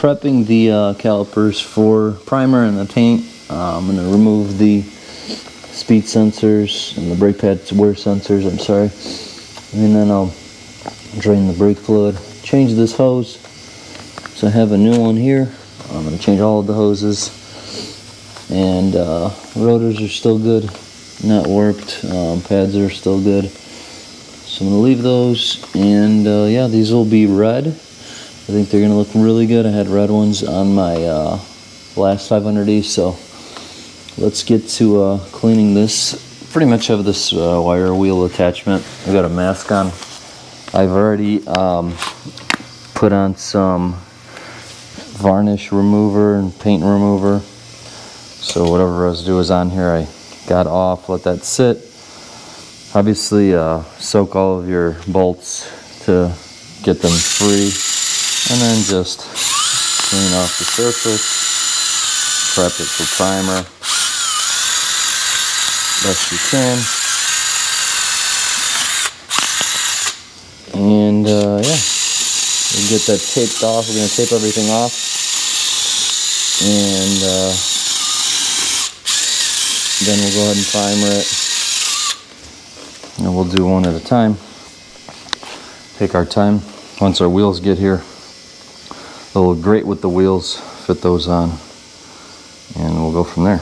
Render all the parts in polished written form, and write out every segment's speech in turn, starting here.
Prepping the calipers for primer and the paint. I'm going to remove the speed sensors and the brake pad wear sensors, I'm sorry. And then I'll drain the brake fluid. Change this hose. So I have a new one here. I'm going to change all of the hoses. And rotors are still good, not warped. Pads are still good. So I'm going to leave those. And yeah, these will be red. I think they're going to look really good. I had red ones on my last 500E, so let's get to cleaning this. Pretty much have this wire wheel attachment. I got a mask on. I've already put on some varnish remover and paint remover. So whatever residue is on here, I got off, let that sit. Obviously soak all of your bolts to get them free. And then just clean off the surface, prep it for primer best you can, and yeah, we'll get that taped off. We're going to tape everything off, and then we'll go ahead and primer it, and we'll do one at a time. Take our time. Once our wheels get here, they'll look great with the wheels. Fit those on, and we'll go from there.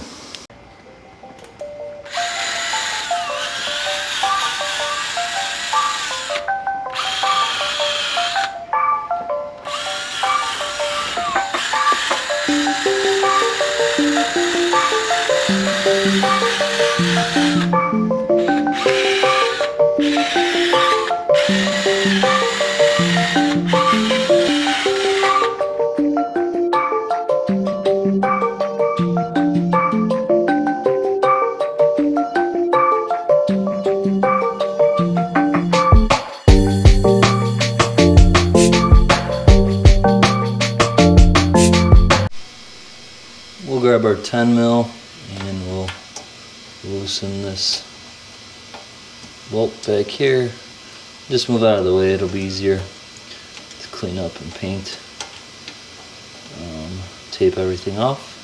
We'll grab our 10 mil and we'll loosen this bolt back here. Just move out of the way, it'll be easier to clean up and paint. Tape everything off.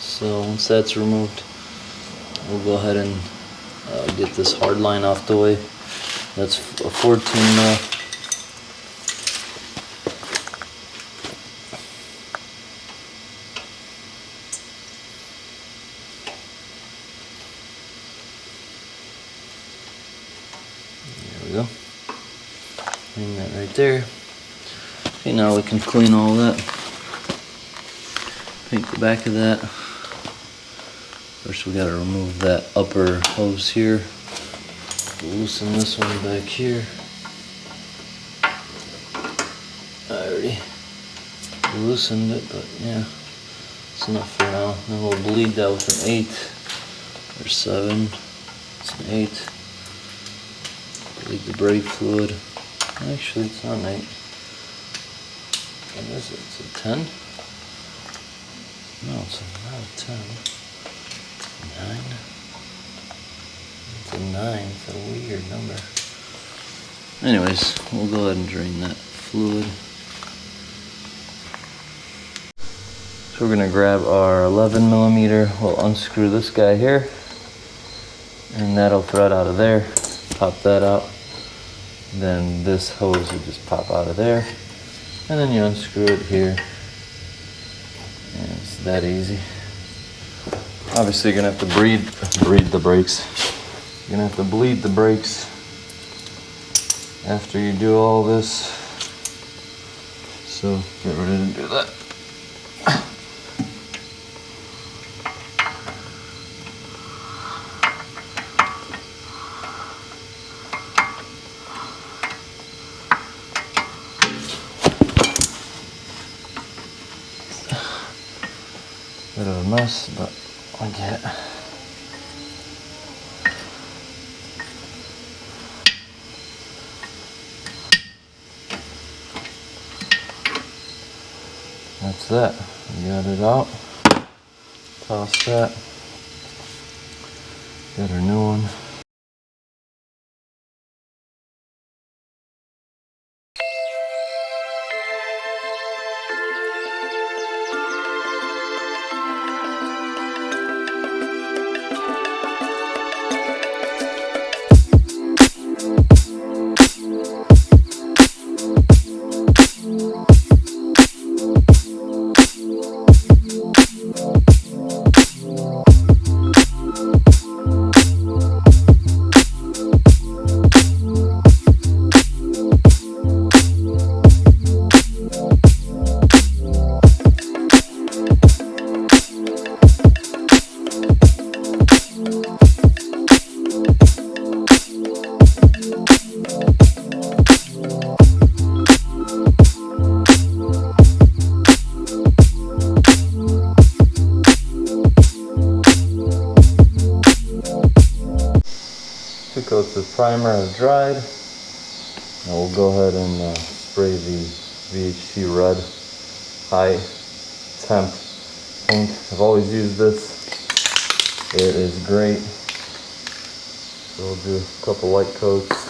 So once that's removed, we'll go ahead and get this hard line off the way. That's a 14 mil. There we go. Clean that right there. Okay, now we can clean all that. Paint the back of that. First we gotta remove that upper hose here. Loosen this one back here. I already loosened it, but yeah, it's enough for now. Then we'll bleed that with an 8 or 7. It's an 8. Bleed the brake fluid. Actually, it's not an 8. What is it? It's a 10? No, it's not a 10. 9? It's a 9. It's a weird number. Anyways, we'll go ahead and drain that fluid. So we're going to grab our 11 millimeter. We'll unscrew this guy here. And that'll thread out of there. Pop that out. Then this hose will just pop out of there. And then you unscrew it here. And it's that easy. Obviously you're gonna have to bleed the brakes. You're gonna have to bleed the brakes after you do all this. So get ready to do that. Bit of a mess, but I get it. That's that. We got it out. Toss that. Got our new one. primer have dried. Now we'll go ahead and spray the VHT red high temp paint. I've always used this. It is great. So we'll do a couple light coats.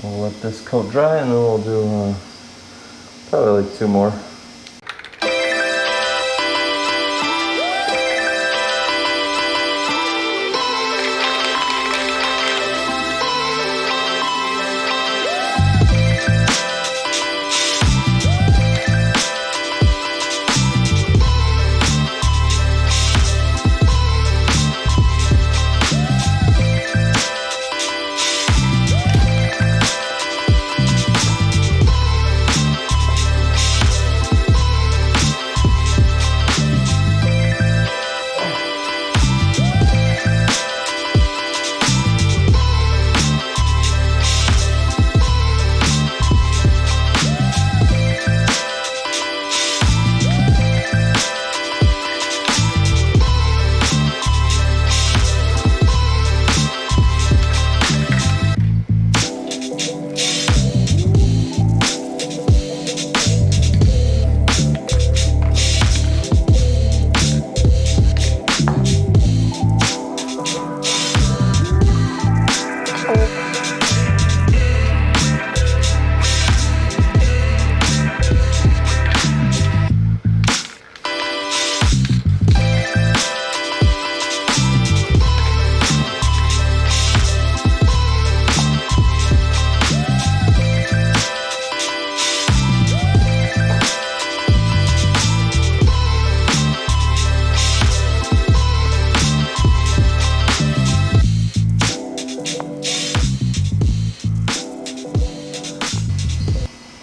We'll let this coat dry and then we'll do probably like 2 more.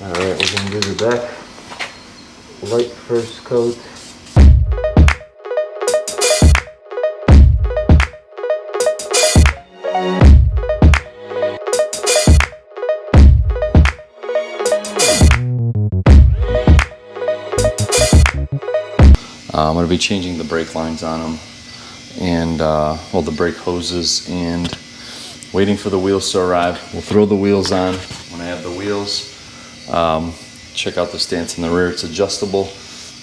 Alright, we're going to do the back light first coat. I'm going to be changing the brake lines on them and well, the brake hoses, and waiting for the wheels to arrive. We'll throw the wheels on. When I have the wheels, check out the stance in the rear. It's adjustable,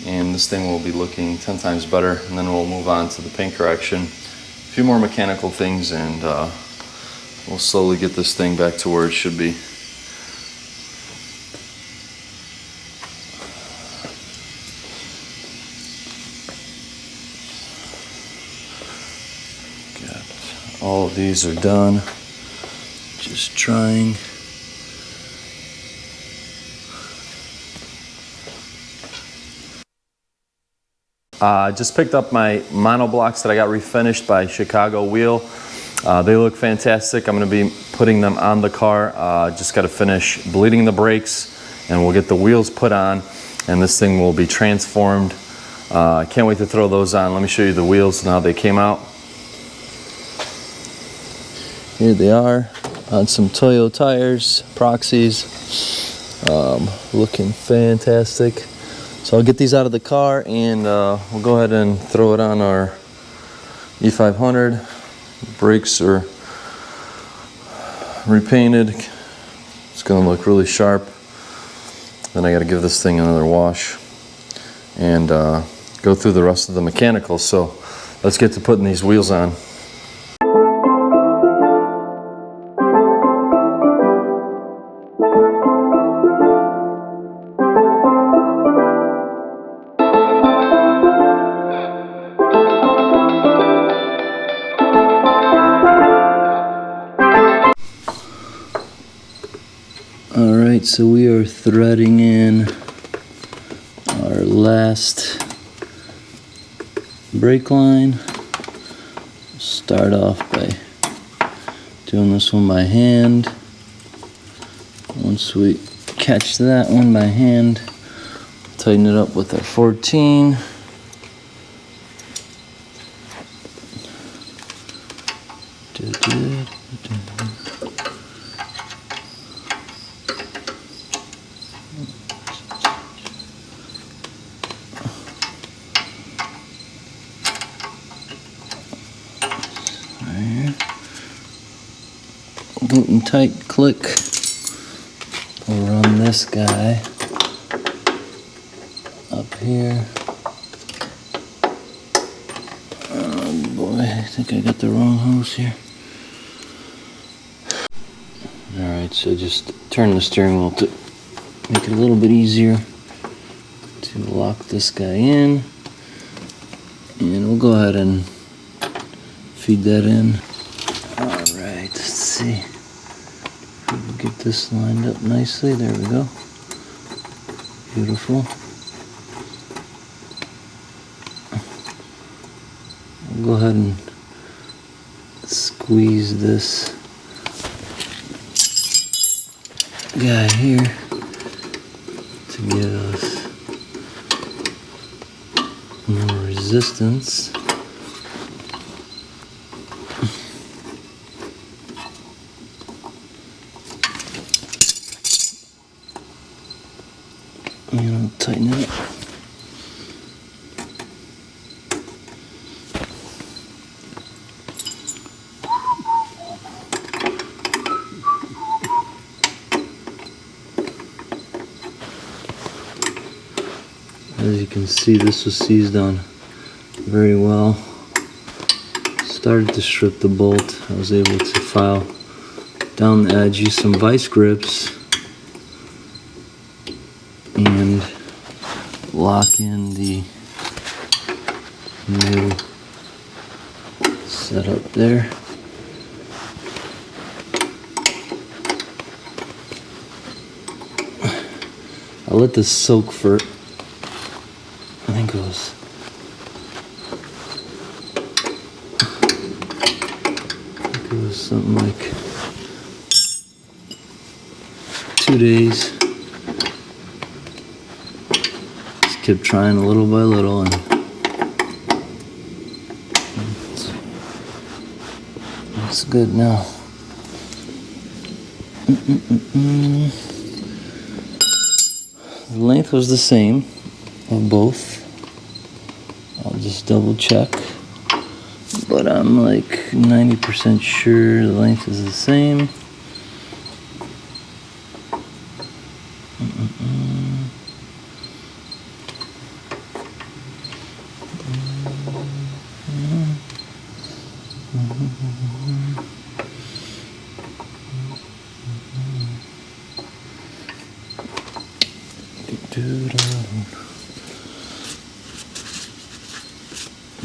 and this thing will be looking 10 times better. And then we'll move on to the paint correction, a few more mechanical things, and we'll slowly get this thing back to where it should be. All of these are done. Just trying. Just picked up my monoblocks that I got refinished by Chicago Wheel. They look fantastic. I'm going to be putting them on the car. Just got to finish bleeding the brakes, and we'll get the wheels put on, and this thing will be transformed. I can't wait to throw those on. Let me show you the wheels and how they came out. Here they are on some Toyo tires, Proxies, looking fantastic. So I'll get these out of the car, and we'll go ahead and throw it on our E500. Brakes are repainted. It's going to look really sharp. Then I got to give this thing another wash and go through the rest of the mechanicals. So let's get to putting these wheels on. Alright, so we are threading in our last brake line. Start off by doing this one by hand. Once we catch that one by hand, tighten it up with our 14. Gluten tight click. We'll run this guy up here. Oh boy, I think I got the wrong hose here. Alright, so just turn the steering wheel to make it a little bit easier to lock this guy in. And we'll go ahead and feed that in. Alright, let's see. Get this lined up nicely. There we go. Beautiful. I'll go ahead and squeeze this guy here to give us more resistance. And I'll tighten it up. As you can see, this was seized on very well. Started to strip the bolt. I was able to file down the edge, use some vice grips, and lock in the new setup there. I let this soak for, I think it was something like 2 days. Just kept trying a little by little, and it's good now. The length was the same of both. I'll just double check, but I'm like 90% sure the length is the same.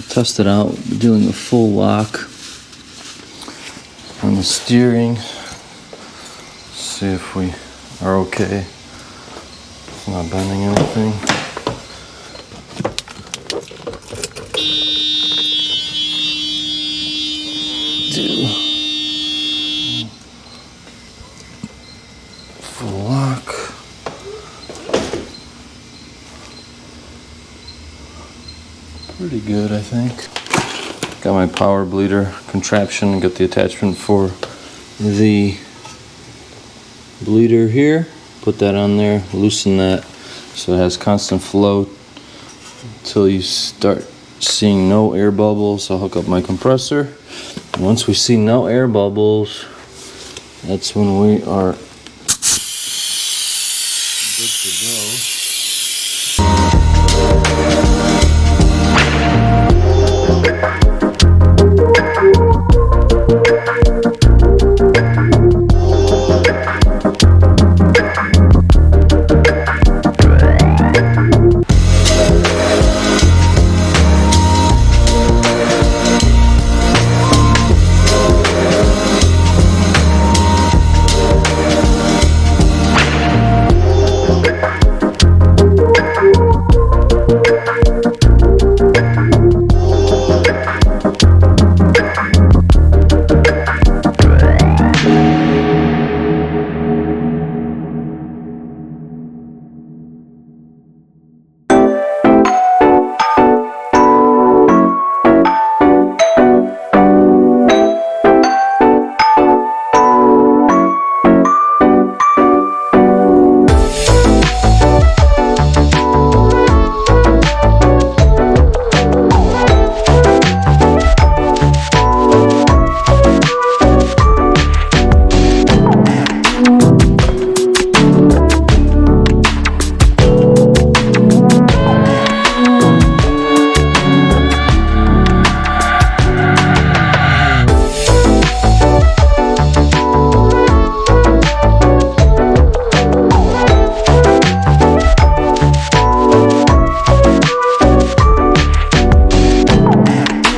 Test it out, doing a full lock on the steering. See if we are okay. It's not bending anything. Do full lock. Pretty good, I think. Got my power bleeder contraption, got the attachment for the bleeder here. Put that on there, loosen that so it has constant flow until you start seeing no air bubbles. I'll hook up my compressor. And once we see no air bubbles, that's when we are good to go.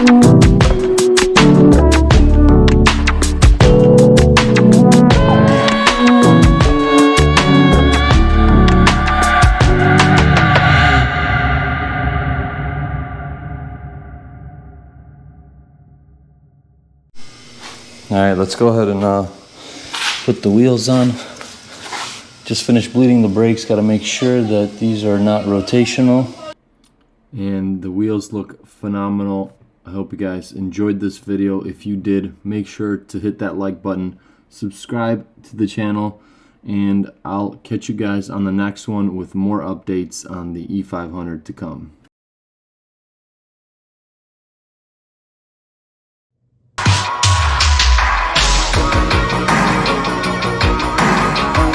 Alright, let's go ahead and put the wheels on. Just finished bleeding the brakes. Got to make sure that these are not rotational. And the wheels look phenomenal. I hope you guys enjoyed this video. If you did, make sure to hit that like button, subscribe to the channel, and I'll catch you guys on the next one with more updates on the E500 to come.